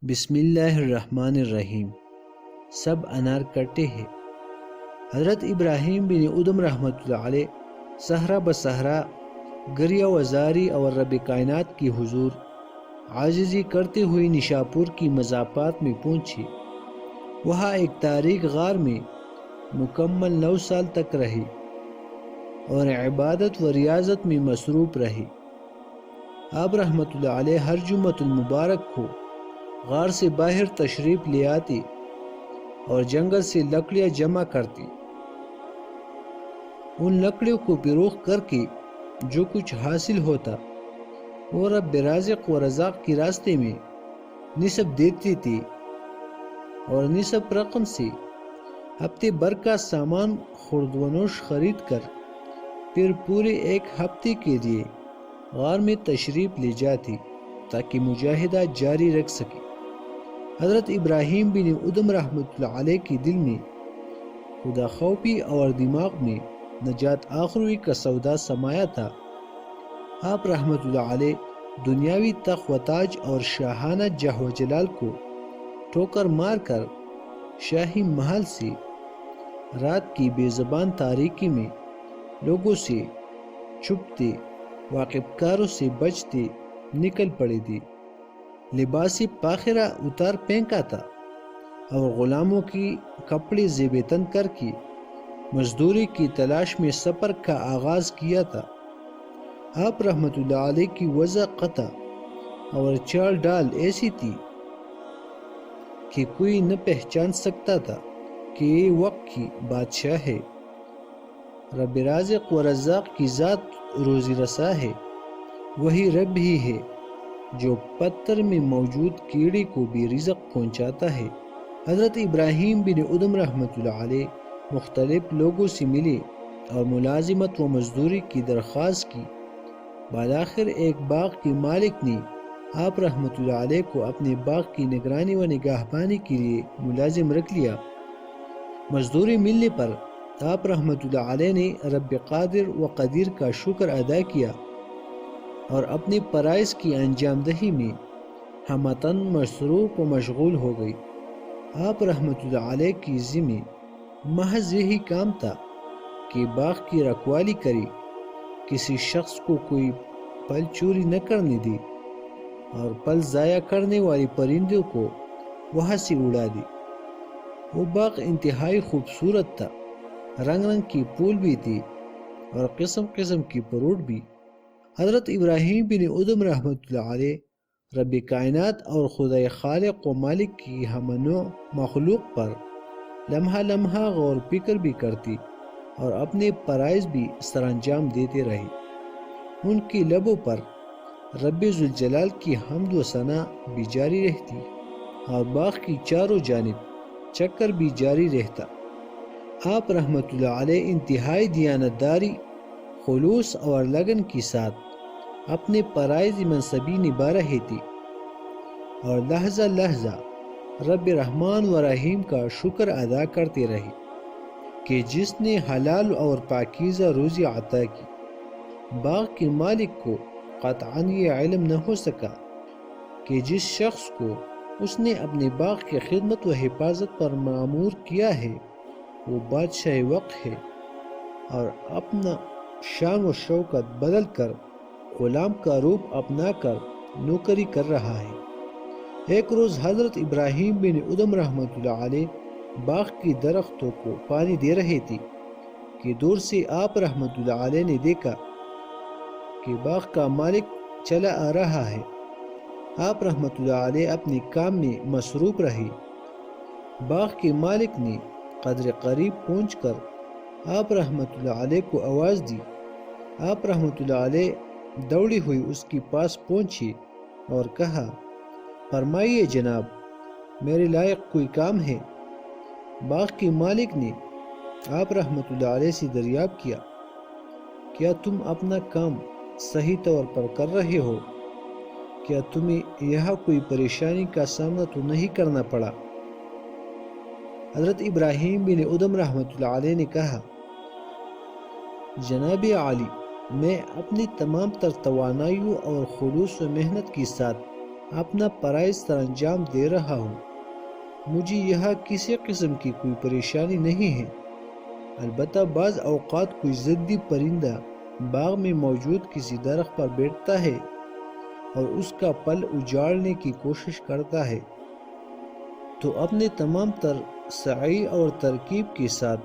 بسم اللہ الرحمن الرحیم۔ سب انار کٹے ہیں۔ حضرت ابراہیم بن ادم رحمۃ اللہ علیہ صحرا بصحرا گریہ وزاری اور رب کائنات کی حضور عاجزی کرتے ہوئے نشاپور کی مضافات میں پہنچی۔ وہاں ایک تاریک غار میں مکمل 9 سال تک رہی اور عبادت و ریاضت میں مصروف رہی۔ آپ رحمۃ اللہ علیہ ہر جمعۃ المبارک کو غار سے باہر تشریف لے آتی اور جنگل سے لکڑیاں جمع کرتی۔ ان لکڑیوں کو فروخت کر کے جو کچھ حاصل ہوتا وہ رب رازق و رزاق کے راستے میں نصب دیتی تھی، اور نصب رقم سے ہفتے بھر کا سامان خرد و نوش خرید کر پھر پورے ایک ہفتے کے لیے غار میں تشریف لے جاتی تاکہ مجاہدہ جاری رکھ سکے۔ حضرت ابراہیم بن ادم رحمۃ اللہ علیہ کے دل میں خدا خوفی اور دماغ میں نجات آخروی کا سودا سمایا تھا۔ آپ رحمۃ اللہ علیہ دنیاوی تخت و تاج اور شاہانہ جاہ و جلال کو ٹھوکر مار کر شاہی محل سے رات کی بے زبان تاریکی میں لوگوں سے چھپتے، واقف کاروں سے بچتے نکل پڑے تھے۔ لباس پاخرہ اتار پھینکا تھا اور غلاموں کی کپڑے زیب تن کر کے مزدوری کی تلاش میں سفر کا آغاز کیا تھا۔ آپ رحمۃ اللہ علیہ کی وضع قطع اور چال ڈال ایسی تھی کہ کوئی نہ پہچان سکتا تھا کہ یہ وقت کی بادشاہ ہے، رب رازق و رزاق کی ذات روزی رسا ہے۔ وہی رب ہی ہے جو پتھر میں موجود کیڑے کو بھی رزق پہنچاتا ہے۔ حضرت ابراہیم بن ادم رحمۃ اللہ علیہ مختلف لوگوں سے ملے اور ملازمت و مزدوری کی درخواست کی۔ بالآخر ایک باغ کے مالک نے آپ رحمۃ اللہ علیہ کو اپنے باغ کی نگرانی و نگہبانی کے لیے ملازم رکھ لیا۔ مزدوری ملنے پر آپ رحمۃ اللہ علیہ نے رب قادر و قدیر کا شکر ادا کیا اور اپنے فرائض کی انجام دہی میں ہمتاً مصروف و مشغول ہو گئی۔ آپ رحمۃ اللہ علیہ کی ذمہ محض یہی کام تھا کہ باغ کی رکھوالی کری، کسی شخص کو کوئی پھل چوری نہ کرنے دی اور پھل ضائع کرنے والے پرندوں کو وہاں سے اڑا دی۔ وہ باغ انتہائی خوبصورت تھا، رنگ رنگ کی پھول بھی تھی اور قسم قسم کی فروٹ بھی۔ حضرت ابراہیم بن ادم رحمۃ اللہ علیہ رب کائنات اور خدا خالق و مالک کی ہم نوع مخلوق پر لمحہ لمحہ غور فکر بھی کرتی اور اپنے فرائض بھی سر انجام دیتے رہی۔ ان کی لبوں پر رب ذوالجلال کی حمد و ثنا بھی جاری رہتی اور باغ کی چاروں جانب چکر بھی جاری رہتا۔ آپ رحمۃ اللہ علیہ انتہائی دیانتداری، خلوص اور لگن کے ساتھ اپنے فرائض منصبی نبھا رہے تھے اور لحظہ لحظہ رب رحمان و رحیم کا شکر ادا کرتے رہے کہ جس نے حلال اور پاکیزہ روزی عطا کی۔ باغ کے مالک کو قطعاً یہ علم نہ ہو سکا کہ جس شخص کو اس نے اپنے باغ کی خدمت و حفاظت پر مأمور کیا ہے وہ بادشاہ وقت ہے اور اپنا شان و شوکت بدل کر غلام کا روپ اپنا کر نوکری کر رہا ہے۔ ایک روز حضرت ابراہیم بن ادم رحمۃ اللہ علیہ باغ کی درختوں کو پانی دے رہے تھے کہ دور سے آپ رحمۃ اللہ علیہ نے دیکھا کہ باغ کا مالک چلا آ رہا ہے۔ آپ رحمۃ اللہ علیہ اپنے کام میں مصروف رہے۔ باغ کے مالک نے قدر قریب پہنچ کر آپ رحمۃ اللہ علیہ کو آواز دی۔ آپ رحمۃ اللہ علیہ دوڑی ہوئی اس کے پاس پہنچی اور کہا، فرمائیے جناب، میرے لائق کوئی کام ہے؟ باغ کے مالک نے آپ رحمۃ اللہ علیہ سے دریافت کیا، کیا تم اپنا کام صحیح طور پر کر رہے ہو؟ کیا تمہیں یہاں کوئی پریشانی کا سامنا تو نہیں کرنا پڑا؟ حضرت ابراہیم بن ادم رحمۃ اللہ علیہ نے کہا، جناب عالی، میں اپنی تمام تر توانائیوں اور خلوص و محنت کے ساتھ اپنا فرائض سر انجام دے رہا ہوں۔ مجھے یہاں کسی قسم کی کوئی پریشانی نہیں ہے، البتہ بعض اوقات کوئی ضدی پرندہ باغ میں موجود کسی درخت پر بیٹھتا ہے اور اس کا پل اجاڑنے کی کوشش کرتا ہے، تو اپنے تمام تر سعی اور ترکیب کے ساتھ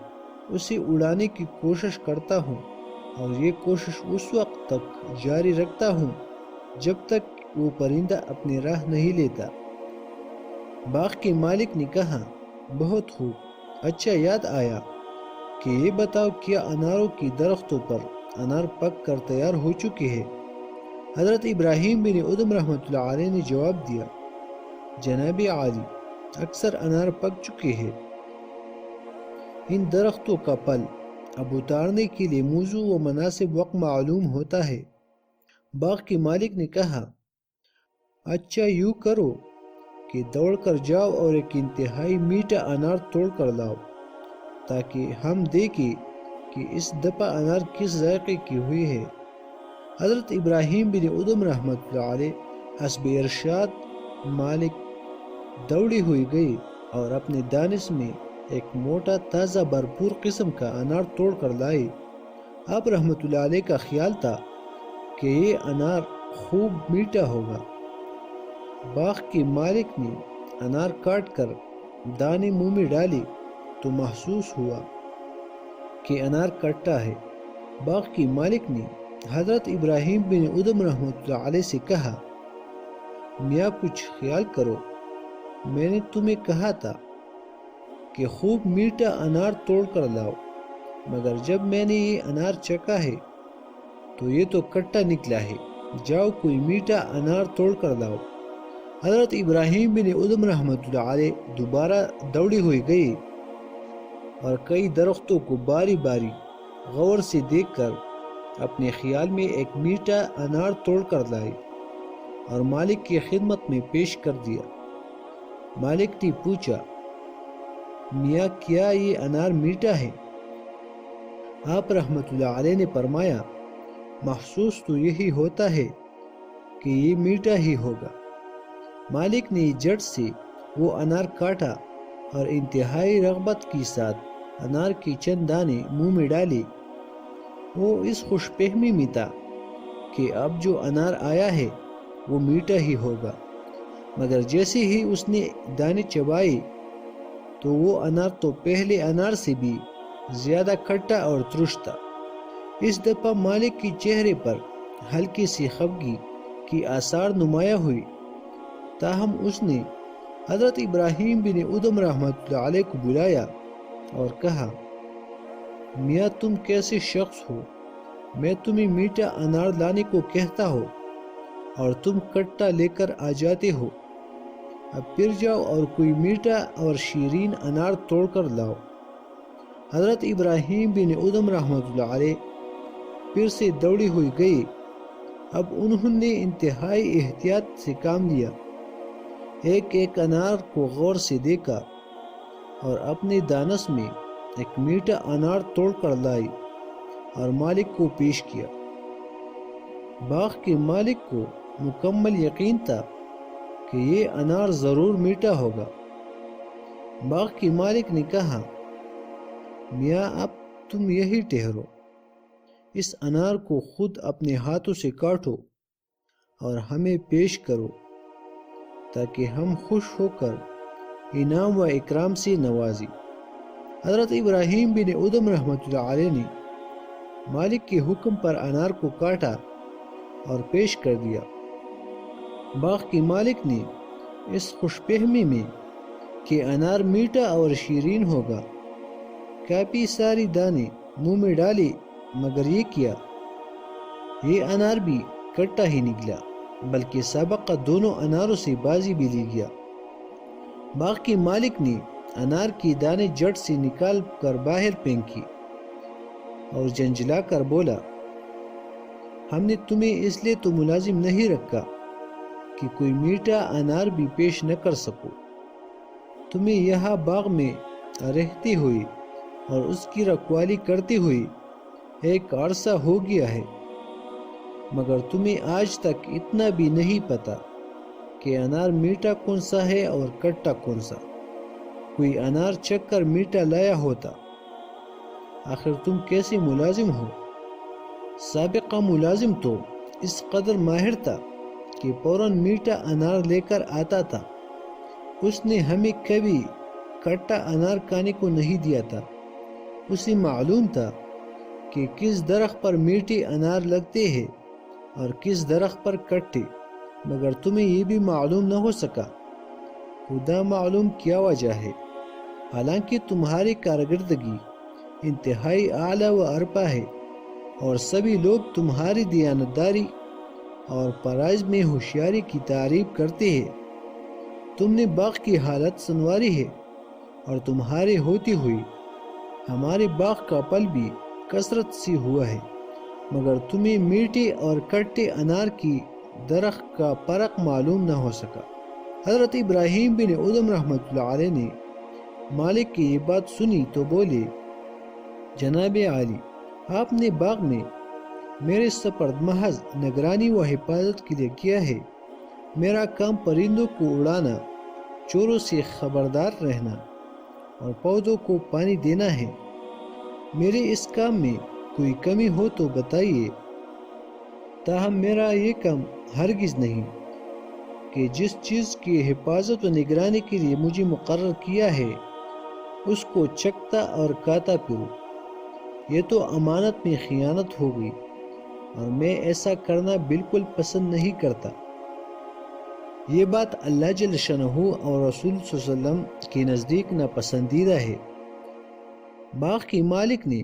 اسے اڑانے کی کوشش کرتا ہوں، اور یہ کوشش اس وقت تک جاری رکھتا ہوں جب تک وہ پرندہ اپنی راہ نہیں لیتا۔ باغ کے مالک نے کہا، بہت خوب، اچھا یاد آیا کہ یہ بتاؤ کیا اناروں کی درختوں پر انار پک کر تیار ہو چکے ہیں؟ حضرت ابراہیم بن ادم رحمۃ اللہ علیہ نے جواب دیا، جناب عالی، اکثر انار پک چکے ہیں۔ ان درختوں کا پل اب اتارنے کے لیے موزوں و مناسب وقت معلوم ہوتا ہے۔ باغ کے مالک نے کہا، اچھا یوں کرو کہ دوڑ کر جاؤ اور ایک انتہائی میٹھا انار توڑ کر لاؤ، تاکہ ہم دیکھیں کہ اس دفعہ انار کس ذائقے کی ہوئی ہے۔ حضرت ابراہیم بن ادم رحمۃ اللہ علیہ حسب ارشاد مالک دوڑی ہوئی گئی اور اپنے دانش میں ایک موٹا تازہ بھرپور قسم کا انار توڑ کر لائی۔ آپ رحمۃ اللہ علیہ کا خیال تھا کہ یہ انار خوب میٹھا ہوگا۔ باغ کے مالک نے انار کاٹ کر دانے منہ میں ڈالی تو محسوس ہوا کہ انار کٹا ہے۔ باغ کے مالک نے حضرت ابراہیم بن ادم رحمۃ اللہ علیہ سے کہا، میاں کچھ خیال کرو، میں نے تمہیں کہا تھا کہ خوب میٹھا انار توڑ کر لاؤ، مگر جب میں نے یہ انار چکھا ہے تو یہ تو کٹا نکلا ہے، جاؤ کوئی میٹھا انار توڑ کر لاؤ۔ حضرت ابراہیم بن ادم رحمۃ اللہ علیہ دوبارہ دوڑی ہوئی گئی اور کئی درختوں کو باری باری غور سے دیکھ کر اپنے خیال میں ایک میٹھا انار توڑ کر لائی اور مالک کی خدمت میں پیش کر دیا۔ مالک نے پوچھا، میاں کیا یہ انار میٹھا ہے؟ آپ رحمۃ اللہ علیہ نے فرمایا، محسوس تو یہی ہوتا ہے کہ یہ میٹھا ہی ہوگا۔ مالک نے جٹ سے وہ انار کاٹا اور انتہائی رغبت کے ساتھ انار کے چند دانے منہ میں ڈالے۔ وہ اس خوش فہمی میں تھا کہ اب جو انار آیا ہے وہ میٹھا ہی ہوگا، مگر جیسے ہی اس نے دانے چبائے تو وہ انار تو پہلے انار سے بھی زیادہ کھٹا اور ترش تھا۔ اس دفعہ مالک کے چہرے پر ہلکی سی خفگی کی آثار نمایاں ہوئی، تاہم اس نے حضرت ابراہیم بن ادم رحمۃ اللہ علیہ کو بلایا اور کہا، میاں تم کیسے شخص ہو؟ میں تمہیں میٹھا انار لانے کو کہتا ہوں اور تم کٹا لے کر آ جاتے ہو۔ اب پھر جاؤ اور کوئی میٹھا اور شیرین انار توڑ کر لاؤ۔ حضرت ابراہیم بن ادم رحمۃ اللہ علیہ پھر سے دوڑی ہوئی گئی۔ اب انہوں نے انتہائی احتیاط سے کام لیا، ایک ایک انار کو غور سے دیکھا اور اپنے دانش میں ایک میٹھا انار توڑ کر لائی اور مالک کو پیش کیا۔ باغ کے مالک کو مکمل یقین تھا کہ یہ انار ضرور میٹھا ہوگا۔ باغ کے مالک نے کہا، میاں اب تم یہی ٹھہرو، اس انار کو خود اپنے ہاتھوں سے کاٹو اور ہمیں پیش کرو تاکہ ہم خوش ہو کر انعام و اکرام سے نوازیں۔ حضرت ابراہیم بن ادم رحمۃ اللہ علیہ نے مالک کے حکم پر انار کو کاٹا اور پیش کر دیا۔ باغ کے مالک نے اس خوش فہمی میں کہ انار میٹھا اور شیرین ہوگا کافی ساری دانے منہ میں ڈالے، مگر یہ کیا، یہ انار بھی کٹا ہی نکلا، بلکہ سابقہ دونوں اناروں سے بازی بھی لے گیا۔ باغ کے مالک نے انار کی دانے جٹ سے نکال کر باہر پھینکی اور جھنجھلا کر بولا، ہم نے تمہیں اس لیے تو ملازم نہیں رکھا کہ کوئی میٹھا انار بھی پیش نہ کر سکو۔ تمہیں یہاں باغ میں رہتی ہوئی اور اس کی رکھوالی کرتے ہوئے ایک عرصہ ہو گیا ہے، مگر تمہیں آج تک اتنا بھی نہیں پتا کہ انار میٹھا کون سا ہے اور کھٹا کون سا۔ کوئی انار چکھ کر میٹھا لایا ہوتا۔ آخر تم کیسے ملازم ہو؟ سابقہ ملازم تو اس قدر ماہر تھا کہ فوراً میٹھا انار لے کر آتا تھا۔ اس نے ہمیں کبھی کھٹا انار کھانے کو نہیں دیا تھا۔ اسے معلوم تھا کہ کس درخت پر میٹھے انار لگتے ہیں اور کس درخت پر کھٹے، مگر تمہیں یہ بھی معلوم نہ ہو سکا۔ خدا معلوم کیا وجہ ہے، حالانکہ تمہاری کارکردگی انتہائی اعلیٰ و ارپا ہے اور سبھی لوگ تمہاری دیانتداری اور فرائض میں ہوشیاری کی تعریف کرتے ہیں۔ تم نے باغ کی حالت سنواری ہے اور تمہارے ہوتی ہوئی ہمارے باغ کا پھل بھی کثرت سے ہوا ہے، مگر تمہیں میٹھے اور کھٹے انار کی درخت کا فرق معلوم نہ ہو سکا۔ حضرت ابراہیم بن ادھم رحمۃ اللہ علیہ نے مالک کی یہ بات سنی تو بولے، جناب عالی، آپ نے باغ میں میرے سپرد محض نگرانی و حفاظت کے لیے کیا ہے۔ میرا کام پرندوں کو اڑانا، چوروں سے خبردار رہنا اور پودوں کو پانی دینا ہے۔ میرے اس کام میں کوئی کمی ہو تو بتائیے، تاہم میرا یہ کام ہرگز نہیں کہ جس چیز کی حفاظت و نگرانی کے لیے مجھے مقرر کیا ہے اس کو چکھتا اور کھاتا پھروں۔ یہ تو امانت میں خیانت ہو گئی اور میں ایسا کرنا بالکل پسند نہیں کرتا۔ یہ بات اللہ جل شانہ اور رسول صلی اللہ علیہ وسلم کے نزدیک ناپسندیدہ ہے۔ باغ کے مالک نے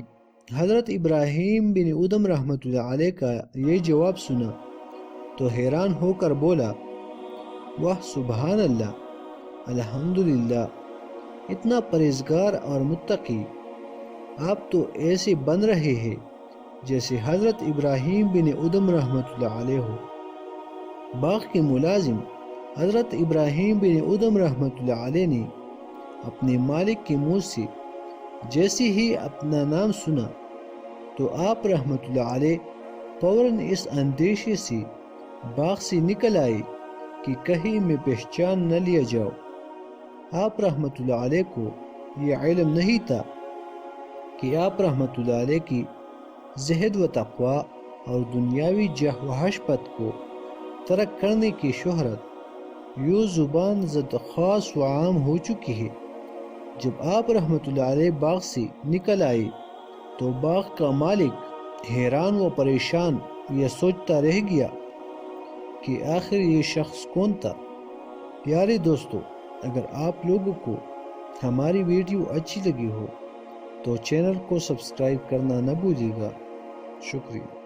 حضرت ابراہیم بن ادھم رحمۃ اللہ علیہ کا یہ جواب سنا تو حیران ہو کر بولا، واہ سبحان اللہ، الحمدللہ، اتنا پرہیزگار اور متقی آپ تو ایسے بن رہے ہیں جیسے حضرت ابراہیم بن ادھم رحمۃ اللہ علیہ ہو۔ باغ کے ملازم حضرت ابراہیم بن ادھم رحمۃ اللہ علیہ نے اپنے مالک کے منہ سے جیسے ہی اپنا نام سنا تو آپ رحمۃ اللہ علیہ فوراً اس اندیشے سے باغ سے نکل آئے کہ کہیں میں پہچان نہ لیا جاؤ۔ آپ رحمۃ اللہ علیہ کو یہ علم نہیں تھا کہ آپ رحمۃ اللہ علیہ کی زہد و تقوی اور دنیاوی جہ و حشمت کو ترک کرنے کی شہرت یوں زبان زد خاص و عام ہو چکی ہے۔ جب آپ رحمۃ اللہ علیہ باغ سے نکل آئے تو باغ کا مالک حیران و پریشان یہ سوچتا رہ گیا کہ آخر یہ شخص کون تھا۔ پیارے دوستو، اگر آپ لوگوں کو ہماری ویڈیو اچھی لگی ہو تو چینل کو سبسکرائب کرنا نہ بھولیے گا۔ شکریہ۔